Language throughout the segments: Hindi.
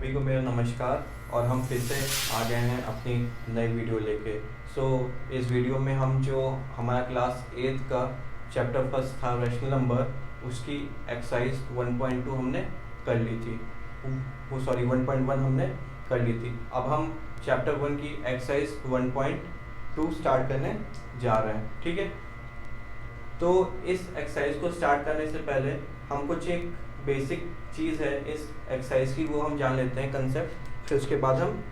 सभी को मेरा नमस्कार। और हम फिर से आ गए हैं अपनी नई वीडियो लेके। इस वीडियो में हम जो हमारा क्लास 8 का चैप्टर फर्स्ट था रैशनल नंबर, उसकी एक्सरसाइज 1.2 हमने कर ली थी। 1.1 हमने कर ली थी। अब हम चैप्टर 1 की एक्सरसाइज 1.2 स्टार्ट करने जा रहे हैं। ठीक है, तो इस एक्सरसाइज को स्टार्ट करने से पहले हम कुछ एक बेसिक चीज़ है इस एक्सरसाइज की, वो हम जान लेते हैं कंसेप्ट, फिर उसके बाद हम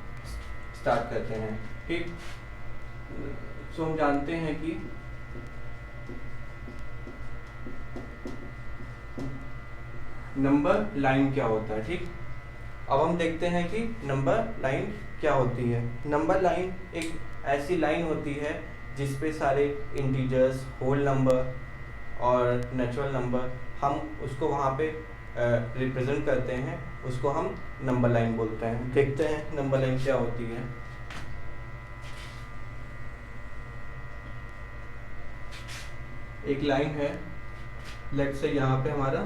स्टार्ट करते हैं। ठीक, सो हम जानते हैं कि नंबर लाइन क्या होता है। ठीक, अब हम देखते हैं कि नंबर लाइन क्या होती है। नंबर लाइन एक ऐसी लाइन होती है जिसपे सारे इंटीजर्स, होल नंबर और नेचुरल नंबर, हम उसको वहाँ पे रिप्रेजेंट करते हैं, उसको हम नंबर लाइन बोलते हैं। देखते हैं नंबर लाइन क्या होती है। एक लाइन है, लेट्स से यहाँ पे हमारा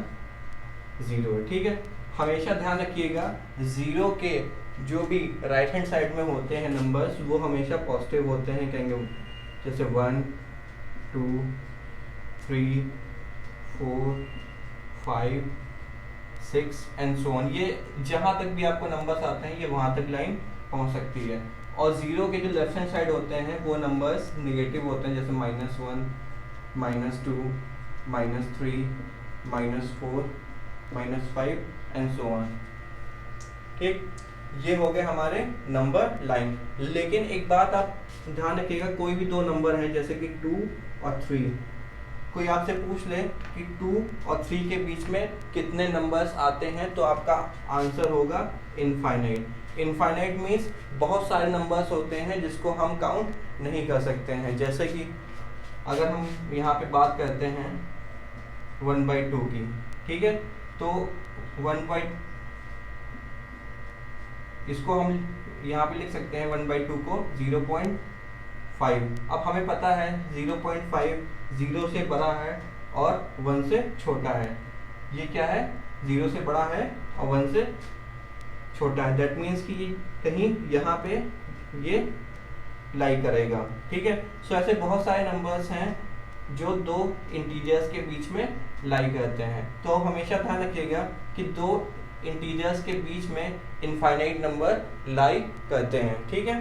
0 है। ठीक है, हमेशा ध्यान रखिएगा 0 के जो भी राइट हैंड साइड में होते हैं नंबर्स, वो हमेशा पॉजिटिव होते हैं। कहेंगे जैसे 1 2 3 4 5 6 एंड सो ऑन। ये जहाँ तक भी आपको नंबर्स आते हैं, ये वहाँ तक लाइन पहुँच सकती है। और 0 के जो लेफ्ट हैंड साइड होते हैं वो नंबर्स नेगेटिव होते हैं, जैसे -1 -2 -3 -4 -5 एंड सो ऑन। ठीक, ये हो गए हमारे नंबर लाइन। लेकिन एक बात आप ध्यान रखिएगा, कोई भी दो नंबर हैं जैसे कि 2 और 3, कोई आपसे पूछ ले कि 2 और 3 के बीच में कितने नंबर्स आते हैं, तो आपका आंसर होगा इनफाइनाइट। इनफाइनाइट मीन्स बहुत सारे नंबर्स होते हैं जिसको हम काउंट नहीं कर सकते हैं। जैसे कि अगर हम यहाँ पे बात करते हैं 1/2 की, ठीक है, तो इसको हम यहाँ पे लिख सकते हैं 1/2 को 0.5। अब हमें पता है 0.5 0 से बड़ा है और 1 से छोटा है। ये क्या है, 0 से बड़ा है और 1 से छोटा है। दैट मीन्स कि कहीं यहाँ पे ये लाई करेगा। ठीक है, सो ऐसे बहुत सारे नंबर्स हैं जो दो इंटीजर्स के बीच में लाई करते हैं। तो हमेशा ध्यान रखिएगा कि दो इंटीजर्स के बीच में इनफाइनाइट नंबर लाई करते हैं। ठीक है,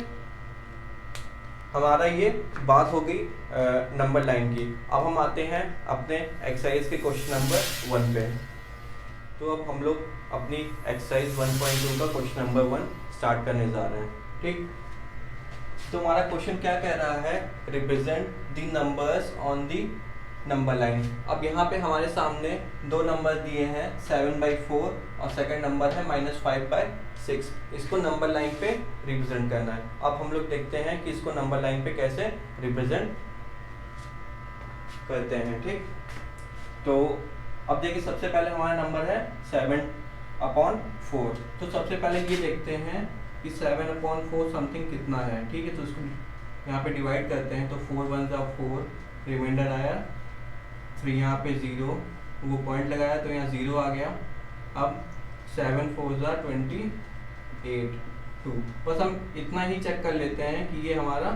हमारा ये बात हो गई नंबर लाइन की। अब हम आते हैं अपने एक्सरसाइज के क्वेश्चन नंबर 1 पे। तो अब हम लोग अपनी एक्सरसाइज 1.2 का क्वेश्चन नंबर 1 स्टार्ट करने जा रहे हैं। ठीक, तो हमारा क्वेश्चन क्या कह रहा है, represent the numbers on the number line. अब यहाँ पे हमारे सामने दो नंबर दिए हैं, 7/4 और सेकंड नंबर है -5/6। इसको नंबर लाइन पे रिप्रेजेंट करना है। अब हम लोग देखते हैं कि इसको नंबर लाइन पे कैसे रिप्रेजेंट करते हैं। ठीक, तो अब देखिए सबसे पहले हमारा नंबर है 7/4। तो सबसे पहले ये देखते हैं कि 7/4 समथिंग कितना है। ठीक है, तो इसको यहाँ पे डिवाइड करते हैं, तो 4 1 4, रिमाइंडर आया 3, यहाँ पे 0, वो पॉइंट लगाया तो यहाँ 0 आ गया। अब 7 4 28 2, बस हम इतना ही चेक कर लेते हैं कि ये हमारा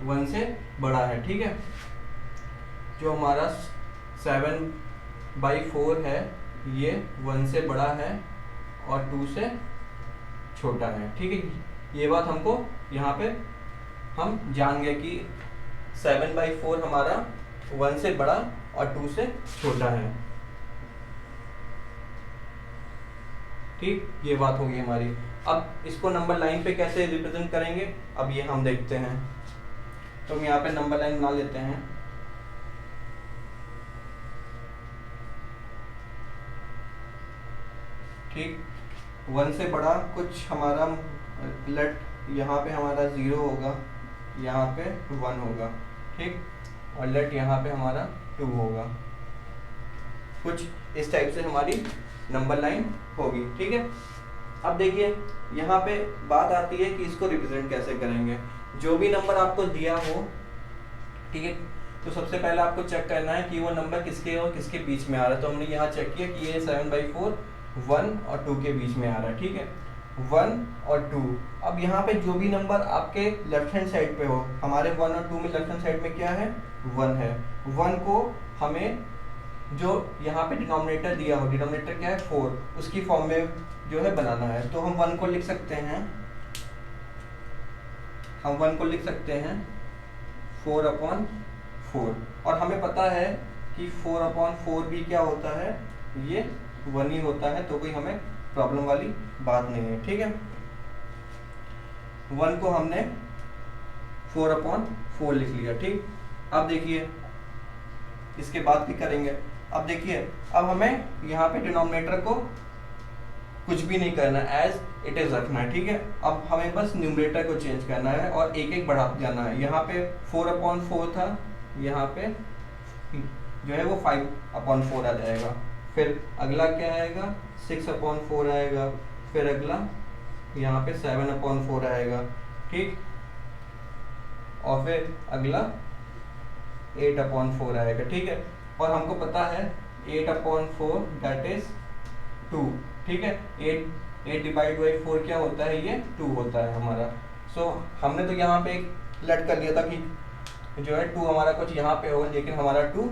1 से बड़ा है। ठीक है, जो हमारा 7/4 है ये 1 से बड़ा है और 2 से छोटा है। ठीक है, ये बात हमको यहाँ पे हम जान गए कि 7/4 हमारा 1 से बड़ा और 2 से छोटा है। ठीक, ये बात होगी हमारी। अब इसको नंबर लाइन पे कैसे रिप्रेजेंट करेंगे, अब ये हम देखते हैं। तो हम यहाँ पे नंबर लाइन बना लेते हैं। ठीक, 1 से बड़ा कुछ हमारा लेट, यहाँ पे हमारा 0 होगा, यहाँ पे 1 होगा। ठीक, और लेट यहाँ पे हमारा 2 होगा। कुछ इस टाइप से हमारी नंबर लाइन होगी। ठीक है, अब देखिए यहाँ पे बात आती है कि इसको रिप्रेजेंट कैसे करेंगे। जो भी नंबर आपको दिया हो, ठीक है, तो सबसे पहले आपको चेक करना है कि वो नंबर किसके और किसके बीच में आ रहा है। तो हमने यहाँ चेक किया कि ये 7/4 1 और 2 के बीच में आ रहा है। ठीक है, 1 और 2। अब यहाँ पे जो भी नंबर आपके लेफ्ट हैंड साइड पे हो, हमारे 1 और 2 में लेफ्ट हैंड साइड में क्या है, 1 है। 1 को हमें जो यहाँ पे डिनोमिनेटर दिया हो, डिनोमिनेटर क्या है 4, उसकी फॉर्म में जो है बनाना है। तो हम 1 को लिख सकते हैं, हम 1 को लिख सकते हैं 4/4, और हमें पता है कि 4/4 भी क्या होता है, ये 1 ही होता है, तो कोई हमें प्रॉब्लम वाली बात नहीं है। ठीक है, 1 को हमने 4/4 लिख लिया। ठीक, अब देखिए इसके बाद क्या करेंगे। अब देखिए, अब हमें यहाँ पे डिनोमिनेटर को कुछ भी नहीं करना, एज इट इज रखना है। ठीक है, अब हमें बस न्यूमरेटर को चेंज करना है और एक एक बढ़ाते जाना है। यहाँ पे 4/4 था, यहाँ पे जो है वो 5/4 आ जाएगा। फिर अगला क्या आएगा, 6/4 आएगा। फिर अगला यहाँ पे 7/4 आएगा। ठीक, और फिर अगला 8/4 आएगा। ठीक है, और हमको पता है 8/4 दैट इज 2। ठीक है, 8 डिवाइड बाई 4 क्या होता है, ये 2 होता है हमारा। सो हमने तो यहाँ पे एक लेट कर लिया था कि जो है 2 हमारा कुछ यहाँ पे होगा, लेकिन हमारा 2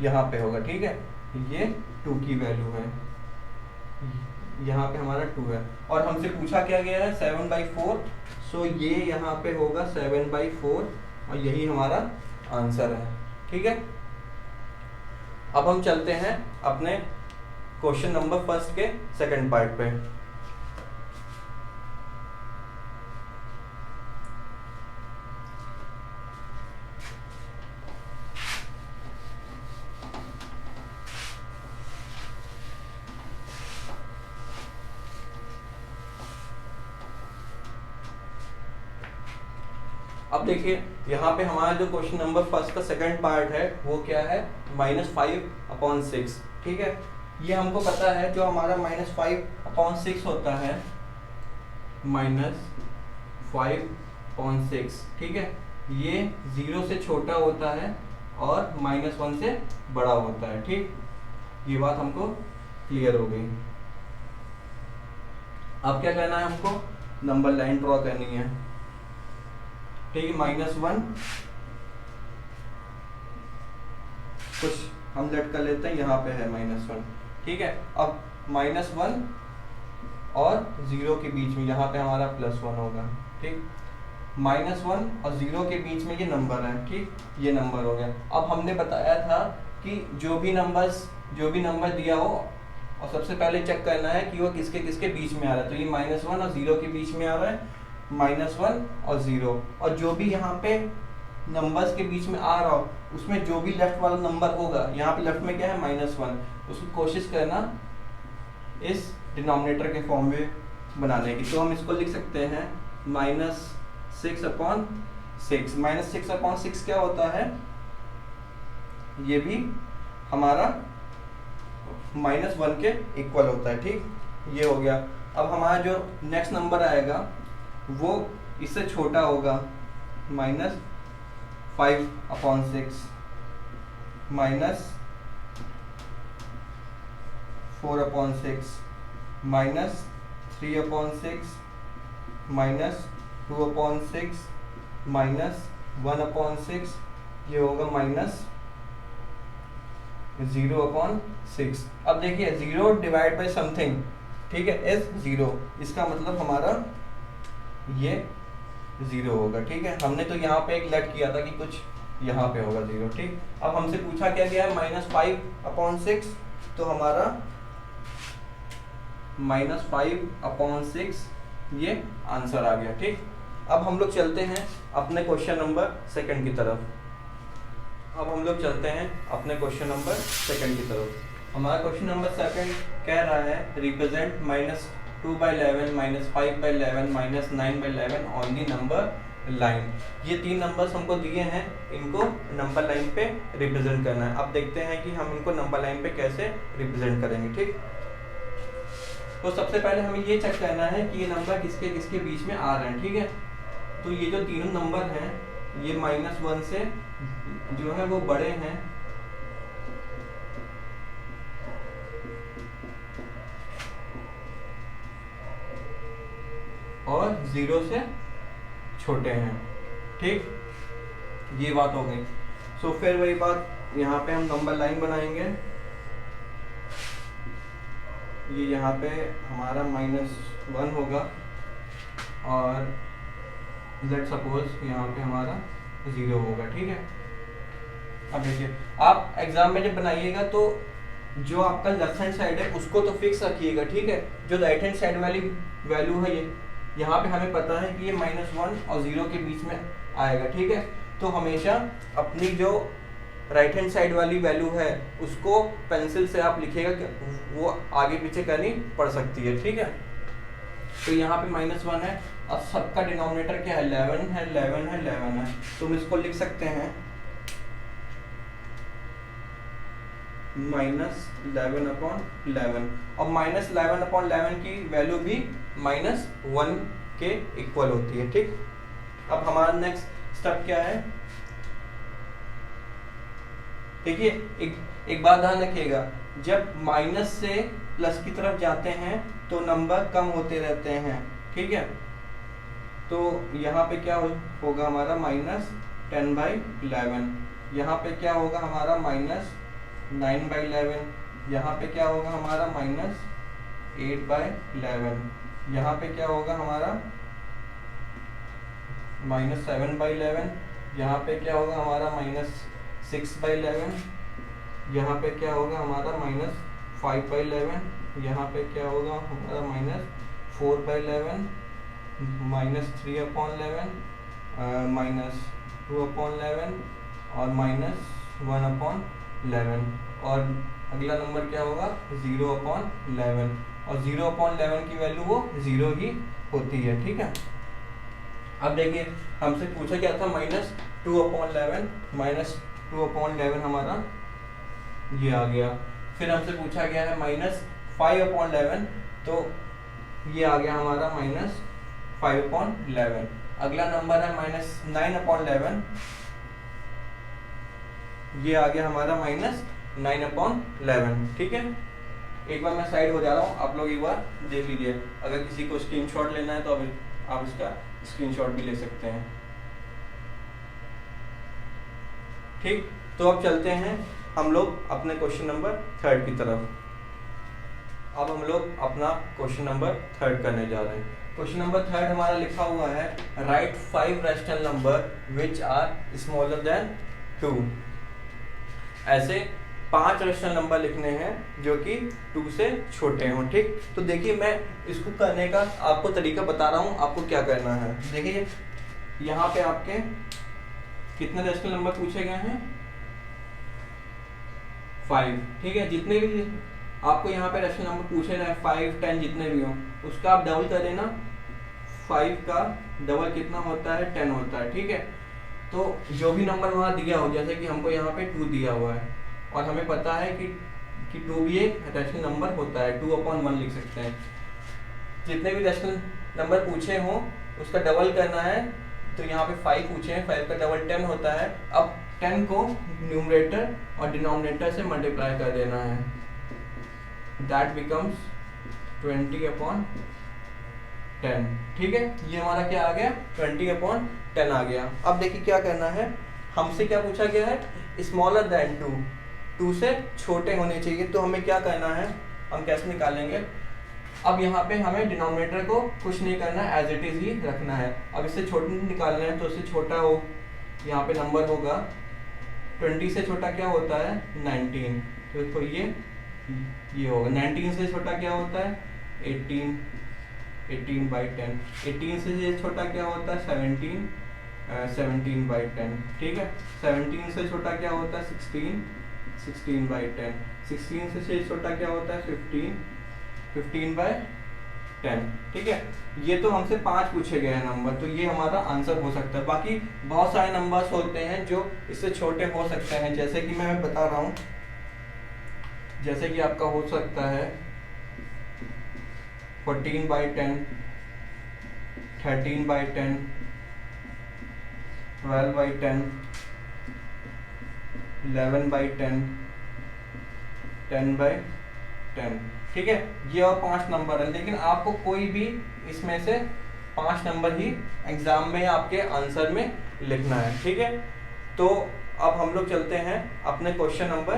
यहाँ पे होगा। ठीक है, ये 2 की वैल्यू है, यहाँ पे हमारा 2 है, और हमसे पूछा क्या गया है 7/4। सो ये यहाँ पे होगा 7/4, और यही हमारा आंसर है। ठीक है, अब हम चलते हैं अपने क्वेश्चन नंबर फर्स्ट के सेकंड पार्ट पे। अब देखिए यहाँ पे हमारा जो क्वेश्चन नंबर फर्स्ट का सेकंड पार्ट है वो क्या है, -5/6। ठीक है, ये हमको पता है जो हमारा -5/6 होता है, -5/6। ठीक है, ये 0 से छोटा होता है और -1 से बड़ा होता है। ठीक, ये बात हमको क्लियर हो गई। अब क्या करना है, हमको नंबर लाइन ड्रॉ करनी है। ठीक है, -1 कुछ हम लेट कर लेते हैं, यहाँ पे है -1। ठीक है, अब -1 और 0 के बीच में यहाँ पे हमारा +1 होगा। ठीक, -1 और 0 के बीच में ये नंबर है। ठीक, ये नंबर हो गया। अब हमने बताया था कि जो भी नंबर दिया हो, और सबसे पहले चेक करना है कि वो किसके किसके बीच में आ रहा है। तो ये -1 और 0 के बीच में आ रहा है, -1 और 0, और जो भी यहाँ पे नंबर्स के बीच में आ रहा हो उसमें जो भी लेफ्ट वाला नंबर होगा, यहाँ पे लेफ्ट में क्या है -1, उसकी कोशिश करना इस डिनोमिनेटर के फॉर्म में बनाने की। तो हम इसको लिख सकते हैं -6/6। -6/6 क्या होता है, ये भी हमारा -1 के इक्वल होता है। ठीक, ये हो गया। अब हमारा जो नेक्स्ट नंबर आएगा वो इससे छोटा होगा, -5/6, -4/6, -3/6, -2/6, -1/6, ये होगा -0/6। अब देखिए 0 डिवाइड बाई समथिंग, ठीक है, इज 0, इसका मतलब हमारा ये 0 होगा। ठीक है, हमने तो यहाँ पे एक लेट किया था कि कुछ यहाँ पे होगा 0। ठीक, अब हमसे पूछा क्या गया है -5/6, तो हमारा -5/6 ये आंसर आ गया। ठीक, अब हम लोग चलते हैं अपने क्वेश्चन नंबर सेकंड की तरफ। हमारा क्वेश्चन नंबर सेकंड कह रहा है represent -2/11, -5/11, -9/11 on the number line. ये 3 नंबर्स हमको दिए हैं, इनको नंबर लाइन पे रिप्रेजेंट करना है। अब देखते हैं कि हम इनको नंबर लाइन पे कैसे रिप्रेजेंट करेंगे। ठीक, तो सबसे पहले हमें ये चेक करना है कि ये नंबर किसके किसके बीच में आ रहे हैं। ठीक है, तो ये जो तीनों नंबर हैं ये -1 से जो है वो बड़े हैं, और 0 से छोटे हैं। ठीक, ये बात हो गई। सो फिर वही बात, यहाँ पे हम नंबर लाइन बनाएंगे। ये यहाँ पे हमारा -1 होगा और लेट्स सपोज यहाँ पे हमारा 0 होगा। ठीक है, अब देखिए आप एग्जाम में जब बनाइएगा तो जो आपका लेफ्ट हैंड साइड है उसको तो फिक्स रखिएगा। ठीक है, जो राइट हैंड साइड वाली वैल्यू है ये यहाँ पे हमें पता है कि ये -1 और 0 के बीच में आएगा। ठीक है, तो हमेशा अपनी जो राइट हैंड साइड वाली वैल्यू है उसको पेंसिल से आप लिखिएगा कि वो आगे पीछे करनी पड़ सकती है। ठीक है, तो यहाँ पे -1 है। अब सबका डिनोमिनेटर क्या है, 11 है, 11 है, 11 है। तुम इसको लिख सकते हैं -11/11। अब -11/11 की वैल्यू भी -1 के इक्वल होती है। ठीक, अब हमारा नेक्स्ट स्टेप क्या है, देखिए एक बात ध्यान रखिएगा, जब माइनस से प्लस की तरफ जाते हैं तो नंबर कम होते रहते हैं। ठीक है, तो यहाँ पे क्या होगा हमारा -10/11, यहाँ पे क्या होगा हमारा -9/11, यहाँ पे क्या होगा हमारा -8/11, यहाँ पे क्या होगा हमारा -7/11, यहाँ पे क्या होगा हमारा -6/11, यहाँ पे क्या होगा हमारा -5/11, यहाँ पे क्या होगा हमारा -4/11, -3/11, -2/11 और -1/11, और अगला नंबर क्या होगा 0/11, और 0/11 की वैल्यू वो 0 ही होती है। ठीक है, अब देखिए हमसे पूछा क्या था -2/11, -2/11 हमारा ये आ गया। फिर हमसे पूछा गया है -5/11, तो ये आ गया हमारा -5/11। अगला नंबर है -9/11, ये आ गया हमारा -9/11। ठीक है, एक बार मैं साइड हो जा रहा हूँ, आप लोग एक बार देख लीजिए। अगर किसी को स्क्रीनशॉट लेना है तो आप इसका स्क्रीनशॉट भी ले सकते हैं। ठीक, तो अब चलते हैं हम लोग अपने क्वेश्चन नंबर 3 की तरफ। अब हम लोग अपना क्वेश्चन नंबर 3 करने जा रहे हैं। क्वेश्चन नंबर 3 हमारा लिखा हुआ है write 5 rational number which are smaller than 2। ऐसे 5 रैशनल नंबर लिखने हैं जो कि 2 से छोटे हों। ठीक, तो देखिए मैं इसको करने का आपको तरीका बता रहा हूँ, आपको क्या करना है। देखिए यहाँ पे आपके कितने रैशनल नंबर पूछे गए हैं, 5। ठीक है, जितने भी आपको यहाँ पे रैशनल नंबर पूछे गए 5, 10 जितने भी हों उसका आप डबल कर देना। 5 का डबल कितना होता है, 10 होता है। ठीक है, तो जो भी नंबर वहाँ दिया हो, जैसे कि हमको यहाँ पे 2 दिया हुआ है और हमें पता है कि 2 भी एक रैशनल नंबर होता है, 2/1 लिख सकते हैं। जितने भी रैशनल नंबर पूछे हों उसका डबल करना है। तो यहाँ पे 5 पूछे हैं, 5 का डबल 10 होता है। अब 10 को न्यूमरेटर और डिनोमिनेटर से मल्टीप्लाई कर देना है, दैट बिकम्स 20/10। ठीक है, ये हमारा क्या आ गया 20/10 आ गया। अब देखिए क्या करना है, हमसे क्या पूछा गया है, स्मॉलर देन 2 से छोटे होने चाहिए। तो हमें क्या करना है, हम कैसे निकालेंगे। अब यहाँ पे हमें डिनोमिनेटर को कुछ नहीं करना है, एज इट इज ही रखना है। अब इससे छोटे निकालना है तो इससे छोटा हो, यहाँ पे नंबर होगा 20 से छोटा क्या होता है 19, तो ये होगा। 19 से छोटा क्या होता है 18, 18/10। 18 से छोटा क्या होता है 17, 17/10। ठीक है, 17 से छोटा क्या होता है 16, 16/10। 16 से छोटा क्या होता है 15, 15/10। ठीक है, ये तो हमसे 5 पूछे गए हैं नंबर, तो ये हमारा आंसर हो सकता है। बाकी बहुत सारे नंबर्स होते हैं जो इससे छोटे हो सकते हैं, जैसे कि मैं बता रहा हूँ, जैसे कि आपका हो सकता है 14/10, 13/10, 12/10, 11/10, 10/10। ठीक है, ये और 5 नंबर है, लेकिन आपको कोई भी इसमें से 5 नंबर ही एग्जाम में आपके आंसर में लिखना है, ठीक है। तो अब हम लोग चलते हैं अपने क्वेश्चन नंबर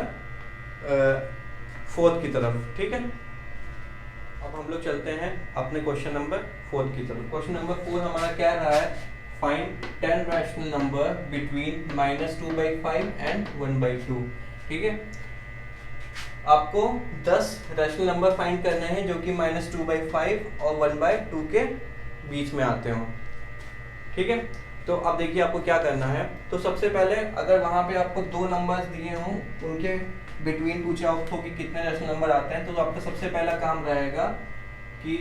4 की तरफ, ठीक है। अब हम लोग चलते हैं अपने क्वेश्चन नंबर 4 की तरफ। क्वेश्चन नंबर 4 हमारा क्या रहा है, find 10 rational number between -2/5 and 1/2, ठीक है। आपको 10 रैशनल नंबर फाइंड करने हैं जो कि -2/5 और 1/2 के बीच में आते हो, ठीक है। तो अब देखिए आपको क्या करना है। तो सबसे पहले अगर वहां पे आपको 2 नंबर्स दिए हों, उनके बिटवीन पूछा हो कि कितने रैशनल नंबर आते हैं, तो आपका सबसे पहला काम रहेगा कि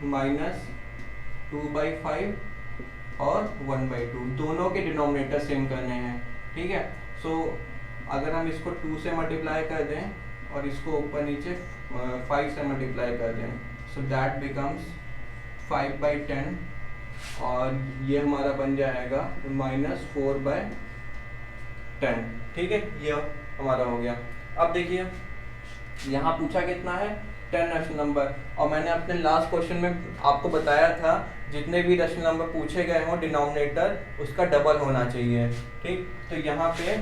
-2/5 और 1/2 दोनों के डिनोमिनेटर सेम करने हैं, ठीक है। सो अगर हम इसको 2 से मल्टीप्लाई कर दें और इसको ऊपर नीचे 5 से मल्टीप्लाई कर दें, सो दैट बिकम्स 5/10 और ये हमारा बन जाएगा -4/10, ठीक है। ये हमारा हो गया। अब देखिए यहाँ पूछा कितना है, 10 रैशनल नंबर, और मैंने अपने लास्ट क्वेश्चन में आपको बताया था जितने भी रैशनल नंबर पूछे गए हों डिनोमिनेटर उसका डबल होना चाहिए, ठीक। तो यहाँ पे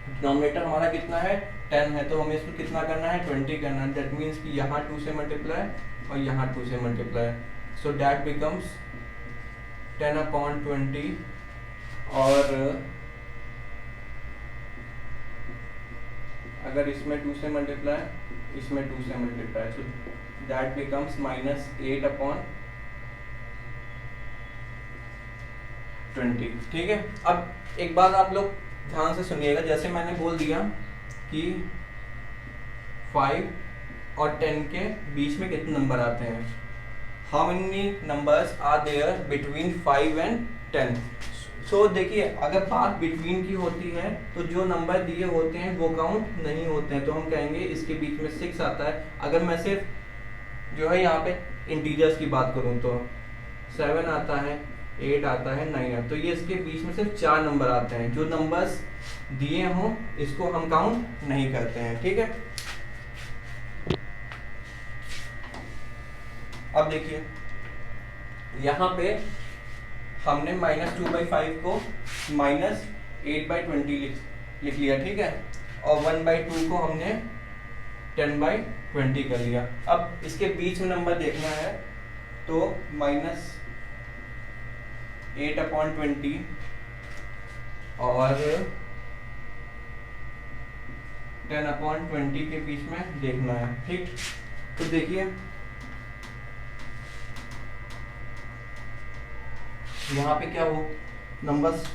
डिनोमिनेटर हमारा कितना है, 10 है, तो हमें इसको कितना करना है, 20 करना है। दैट मीन्स कि यहाँ 2 से मल्टीप्लाई और यहाँ 2 से मल्टीप्लाई, सो दैट बिकम्स 10/20 और अगर इसमें 2 से मल्टीप्लाई इसमें 2 से मल्टीप्लाई, सो दैट बिकम्स -8/20, ठीक है। अब एक बात आप लोग ध्यान से सुनिएगा, जैसे मैंने बोल दिया कि 5 और 10 के बीच में कितने नंबर आते हैं, how many numbers are there between 5 and 10। So देखिए अगर बात बिटवीन की होती है तो जो नंबर दिए होते हैं वो काउंट नहीं होते हैं, तो हम कहेंगे इसके बीच में 6 आता है। अगर मैं सिर्फ जो है यहाँ पे इंटीजर्स की बात करूँ तो 7 आता है, 8 आता है, 9 आता है, तो ये इसके बीच में सिर्फ 4 नंबर आते हैं। जो नंबर्स दिए हों इसको हम काउंट नहीं करते हैं, ठीक है। अब देखिए यहाँ पे हमने -2/5 को -8/20 लिख लिया, ठीक है, और 1/2 को हमने 10/20 कर लिया। अब इसके बीच में नंबर देखना है तो -8/20 और 10/20 के बीच में देखना है, ठीक। तो देखिए यहाँ पे क्या हो, नंबर्स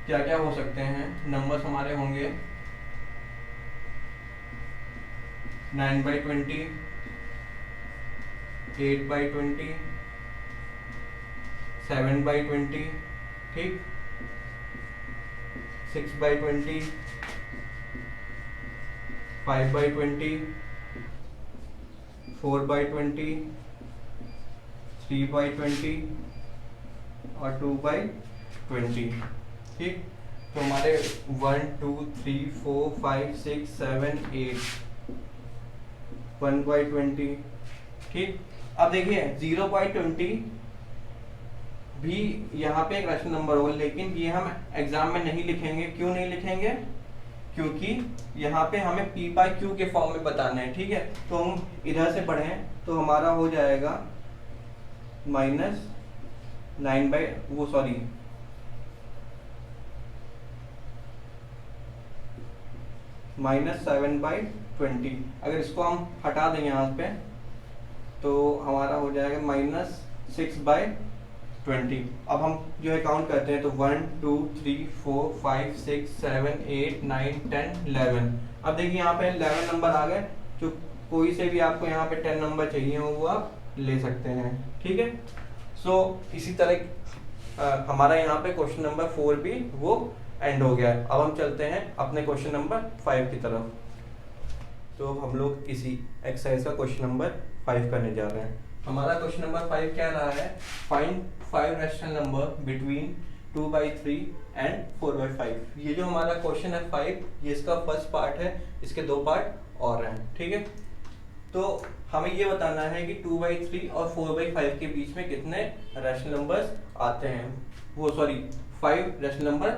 क्या क्या हो सकते हैं, नंबर्स हमारे होंगे 9/20, 8/20, 7/20, ठीक, 6/20, 5/20, 4/20, 3/20 और 2/20, ठीक। तो हमारे 1 2 3 4 5 6 7 8 1/20, ठीक। अब देखिए 0/20 भी यहाँ पे एक रैशनल नंबर होगा, लेकिन ये हम एग्जाम में नहीं लिखेंगे। क्यों नहीं लिखेंगे, क्योंकि यहाँ पे हमें P/Q के फॉर्म में बताना है, ठीक है। तो हम इधर से पढ़ें तो हमारा हो जाएगा -7/20। अगर इसको हम हटा दें यहाँ पे तो हमारा हो जाएगा -6/20। अब हम जो है काउंट करते हैं तो 1 2 3 4 5 6 7 8 9 10 11। अब देखिए यहाँ पे 11 नंबर आ गए, जो कोई से भी आपको यहाँ पे 10 नंबर चाहिए हो वो आप ले सकते हैं, ठीक है। सो इसी तरह हमारा यहाँ पे क्वेश्चन नंबर 4 भी वो एंड हो गया है। अब हम चलते हैं अपने क्वेश्चन नंबर 5 की तरफ। तो हम लोग इसी एक्सरसाइज का क्वेश्चन नंबर 5 करने जा रहे हैं। हमारा क्वेश्चन नंबर 5 क्या रहा है, find 5 rational number between 2/3 and 4/5। ये जो हमारा क्वेश्चन है 5, ये इसका फर्स्ट पार्ट है, इसके 2 पार्ट और हैं, ठीक है। तो हमें ये बताना है कि 2/3 और 4/5 के बीच में कितने रैशनल नंबर्स आते हैं, वो सॉरी 5 रैशनल नंबर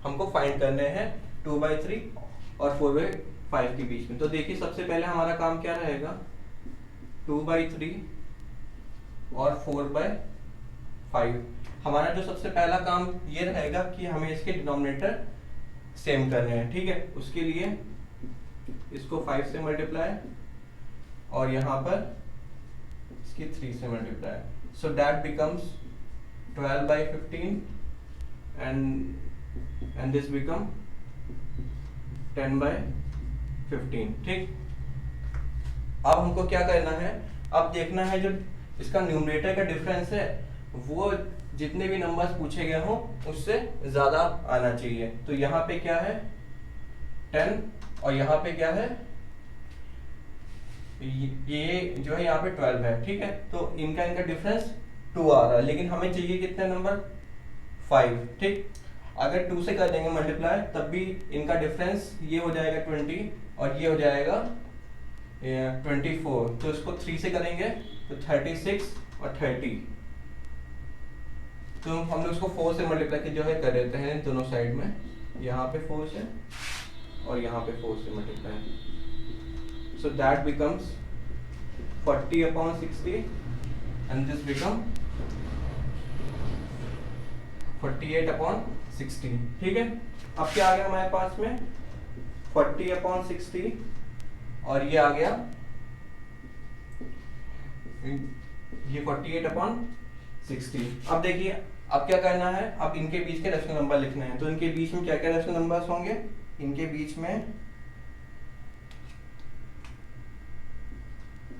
हमको फाइंड करने हैं 2/3 और 4/5 के बीच में। तो देखिए सबसे पहले हमारा काम क्या रहेगा, 2/3 और 4/5। हमारा जो सबसे पहला काम ये रहेगा कि हमें इसके डिनोमिनेटर सेम करने हैं, ठीक है। उसके लिए इसको 5 से मल्टीप्लाई और यहाँ पर इसकी 3 से multiply, so that becomes 12/15 and this become 10/15, ठीक। अब हमको क्या करना है, अब देखना है जो इसका न्यूमरेटर का डिफरेंस है वो जितने भी नंबर्स पूछे गए हों उससे ज्यादा आना चाहिए। तो यहाँ पे क्या है 10 और यहाँ पे क्या है, ये जो है यहाँ पे 12 है, ठीक है। तो इनका डिफरेंस 2 आ रहा है, लेकिन हमें चाहिए कितने नंबर 5, ठीक। अगर 2 से कर देंगे मल्टीप्लाई तब भी इनका डिफरेंस ये हो जाएगा 20 और ये हो जाएगा 24। तो इसको 3 से करेंगे तो 36 और 30, तो हम लोग इसको 4 से मल्टीप्लाई जो है कर देते हैं दोनों साइड में, यहाँ पे 4 से और यहाँ पे 4 से multiply, so that becomes 40/60 and this become 48/60, ठीक है। अब क्या आ गया हमारे पास में 40/60 और ये आ गया ये 48/60। अब देखिए अब क्या करना है, अब इनके बीच के रैशनल नंबर लिखने हैं। तो इनके बीच में क्या क्या रैशनल नंबर्स होंगे, इनके बीच में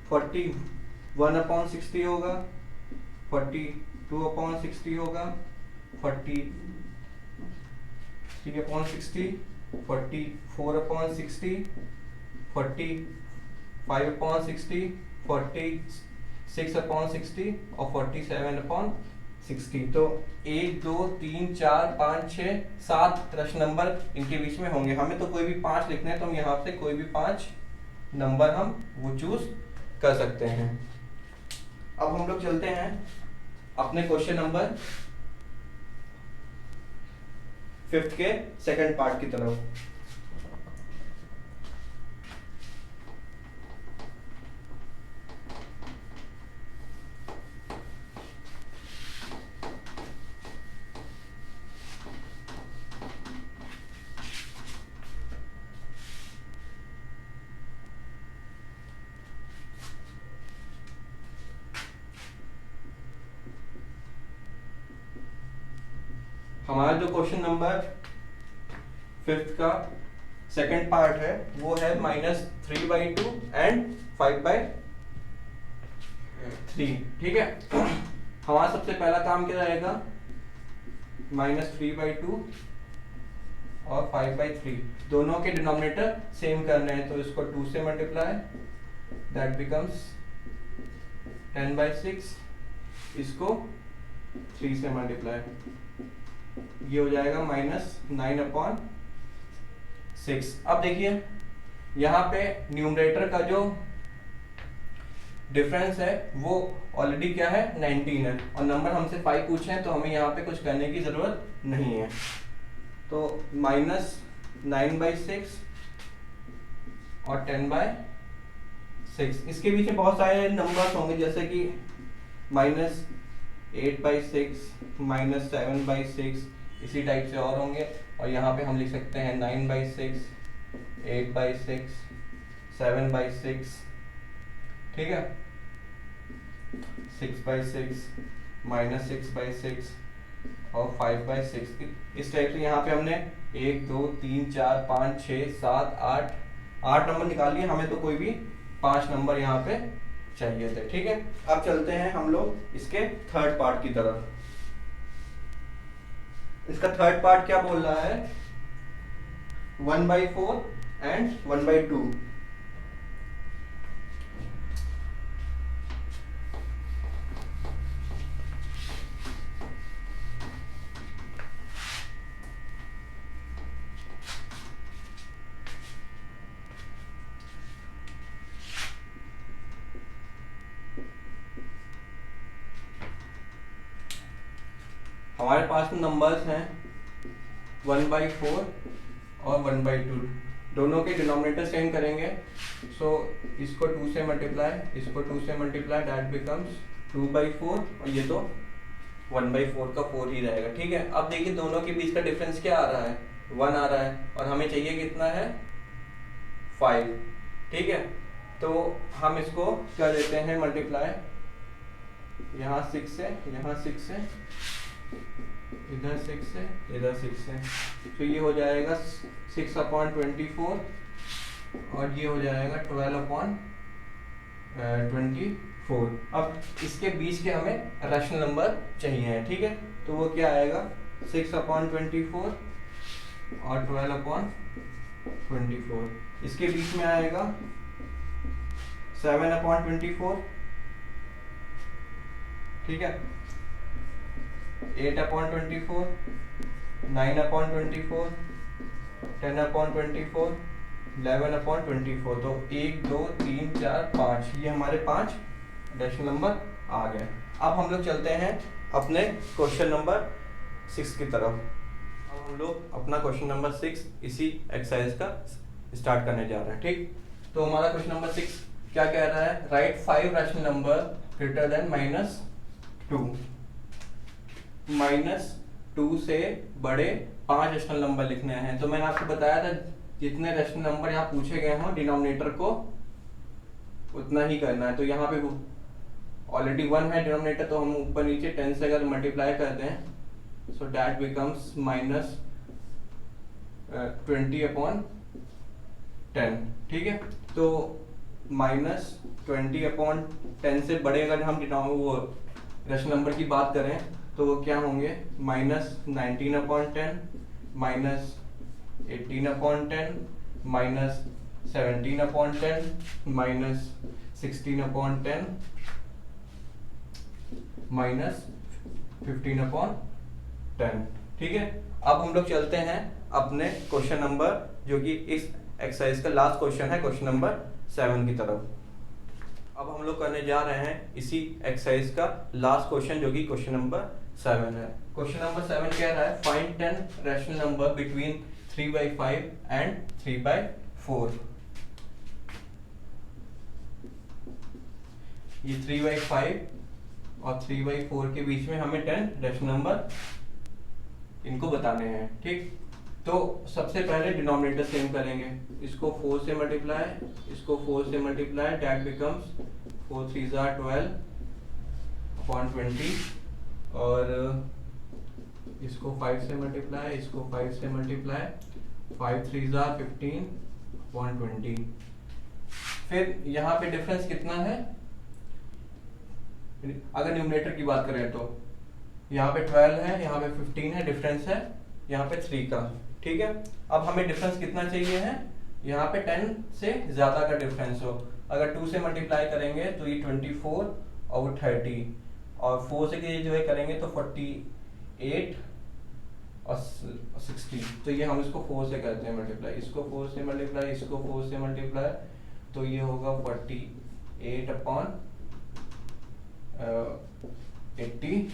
41/60 होगा, 42/60 होगा, 43/60, 44/60, 45/60, 46/60 और 47/60। तो 1 2 3 4 5 6 7 रैशनल नंबर इनके बीच में होंगे। हमें तो कोई भी 5 लिखने हैं तो हम यहाँ से कोई भी 5 नंबर हम वो चूज कर सकते हैं। अब हम लोग चलते हैं अपने क्वेश्चन नंबर 5 के सेकंड पार्ट की तरफ। हमारा जो क्वेश्चन नंबर 5 का सेकंड पार्ट है वो है -3/2 एंड 5/3, ठीक है। हमारा सबसे पहला काम क्या रहेगा, -3/2 और 5/3 दोनों के डिनोमिनेटर सेम करने हैं। तो इसको 2 से मल्टीप्लाई, दैट बिकम्स 10/6, इसको 3 से मल्टीप्लाई, ये हो जाएगा -9/6। अब देखिए यहाँ पे न्यूमरेटर का जो डिफरेंस है वो ऑलरेडी क्या है 19 है और नंबर हमसे 5 पूछे हैं, तो हमें यहाँ पे कुछ करने की जरूरत नहीं है। तो -9/6 और 10/6, इसके पीछे बहुत सारे नंबर्स होंगे जैसे कि -8/6, -7/6, इसी टाइप से और होंगे। और यहाँ पे हम लिख सकते हैं 9/6, 8/6, 7/6, ठीक है, 6/6, -6/6 और 5/6। इस टाइप से यहाँ पे हमने 1 2 3 4 5 6 7 8 नंबर निकाल लिए। हमें तो कोई भी 5 नंबर यहाँ पे चाहिए थे, ठीक है। अब चलते हैं हम लोग इसके थर्ड पार्ट की तरफ। इसका थर्ड पार्ट क्या बोल रहा है, 1/4 एंड 1/2। हमारे पास में नंबर्स हैं 1/4 और 1/2, दोनों के डिनोमिनेटर सेम करेंगे। सो इसको 2 से मल्टीप्लाई, इसको 2 से मल्टीप्लाई, दैट बिकम्स 2/4 और ये तो 1/4 का 4 ही रहेगा। ठीक है, अब देखिए दोनों के बीच का डिफरेंस क्या आ रहा है, 1 आ रहा है और हमें चाहिए कितना है, 5। ठीक है, तो हम इसको कर देते हैं मल्टीप्लाई, यहाँ 6 से, यहाँ 6 से, इधर 6 से, इधर 6 से, तो ये हो जाएगा 6/24 और ये हो जाएगा 12/24। अब इसके बीच के हमें रैशनल नंबर चाहिए। ठीक है, तो वो क्या आएगा, 6/24 और 12/24। इसके बीच में आएगा 7/24। ठीक है, 8/24, 9/24, 10/24, 11/24। तो 1 2 3 4 5, ये हमारे 5 रैशनल नंबर आ गए। अब हम लोग चलते हैं अपने क्वेश्चन नंबर 6 की तरफ। अब हम लोग अपना क्वेश्चन नंबर 6 इसी एक्सरसाइज का स्टार्ट करने जा रहे हैं। ठीक, तो हमारा क्वेश्चन नंबर 6 क्या कह रहा है, write 5 rational number greater than -2। -2 से बड़े 5 रैशनल नंबर लिखने हैं। तो मैंने आपको बताया था जितने रैशनल नंबर यहाँ पूछे गए हों डिनोमिनेटर को उतना ही करना है। तो यहाँ पे ऑलरेडी 1 है डिनोमिनेटर, तो हम ऊपर नीचे 10 से अगर मल्टीप्लाई कर दें, सो दैट बिकम्स -20/10। ठीक है, तो -20/10 से बड़े अगर हम वो रैशनल नंबर की बात करें तो वो क्या होंगे, -19/10, -18/10, -17/10, -16/10, -15/10। ठीक है, अब हम लोग चलते हैं अपने क्वेश्चन नंबर, जो कि इस एक्सरसाइज का लास्ट क्वेश्चन है, क्वेश्चन नंबर 7 की तरफ। अब हम लोग करने जा रहे हैं इसी एक्सरसाइज का लास्ट क्वेश्चन, जो कि क्वेश्चन नंबर 7 है। क्वेश्चन नंबर 7 कह रहा है, find 10 rational number between 3/5 and 3/4। ये 3/5 और 3/4 के बीच में हमें 10 रैशनल नंबर इनको बताने हैं। ठीक, तो सबसे पहले डिनोमिनेटर सेम करेंगे, इसको 4 से मल्टीप्लाई, इसको 4 से multiply, that becomes 4 3s are 12/20 और इसको 5 से मल्टीप्लाई, इसको 5 से मल्टीप्लाई, 5 3s are 15/20। फिर यहाँ पे डिफरेंस कितना है, अगर न्यूमरेटर की बात करें तो यहाँ पे 12 है, यहाँ पे 15 है, डिफरेंस है यहाँ पे 3 का। ठीक है, अब हमें डिफरेंस कितना चाहिए है, यहाँ पे 10 से ज्यादा का डिफरेंस हो। अगर 2 से मल्टीप्लाई करेंगे तो ये 24 और वो 30, और 4 से जो है करेंगे तो 48 और 60। तो ये हम इसको 4 से करते हैं मल्टीप्लाई, इसको 4 से मल्टीप्लाई, इसको 4 से मल्टीप्लाई, तो ये होगा 48/80।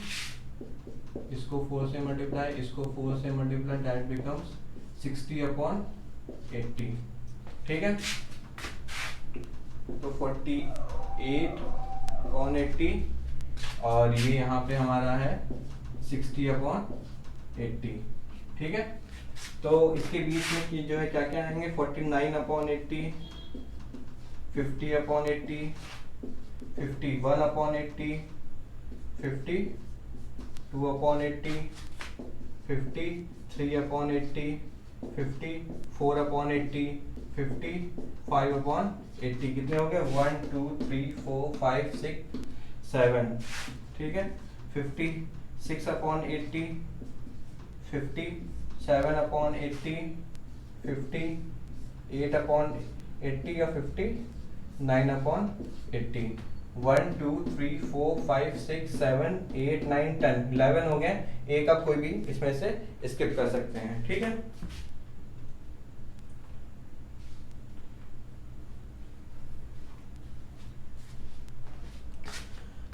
इसको 4 से मल्टीप्लाई, इसको 4 से मल्टीप्लाई, दैट बिकम्स 60/80। ठीक है, तो 48/80 और ये यहाँ पे हमारा है 60/80। ठीक है, तो इसके बीच में की जो है क्या क्या आएंगे, 49/80, 50/80, 51/80, 52/80, 53/80, 54/80, 55/80। कितने हो गए, 1 2 3 4 5 6 7। ठीक है, 56/80, 57/80, 58/80 या 59/80। 1 2 3 4 5 6 7 8 9 10 11 हो गए। एक आप कोई भी इसमें से स्किप कर सकते हैं। ठीक है,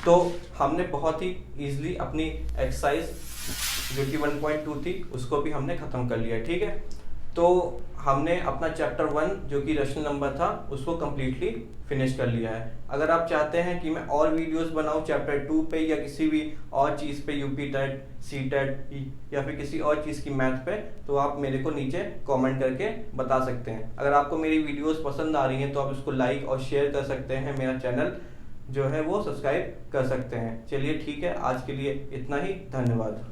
तो हमने बहुत ही इजीली अपनी एक्सरसाइज जो कि 1.2 थी उसको भी हमने ख़त्म कर लिया। ठीक है, तो हमने अपना चैप्टर 1 जो कि रैशनल नंबर था उसको कम्प्लीटली फिनिश कर लिया है। अगर आप चाहते हैं कि मैं और वीडियोस बनाऊं चैप्टर 2 पे या किसी भी और चीज़ पे, यूपी टेट, सी टेट या फिर किसी और चीज़ की मैथ पे, तो आप मेरे को नीचे कमेंट करके बता सकते हैं। अगर आपको मेरी वीडियोस पसंद आ रही हैं तो आप इसको लाइक और शेयर कर सकते हैं, मेरा चैनल जो है वो सब्सक्राइब कर सकते हैं। चलिए ठीक है, आज के लिए इतना ही, धन्यवाद।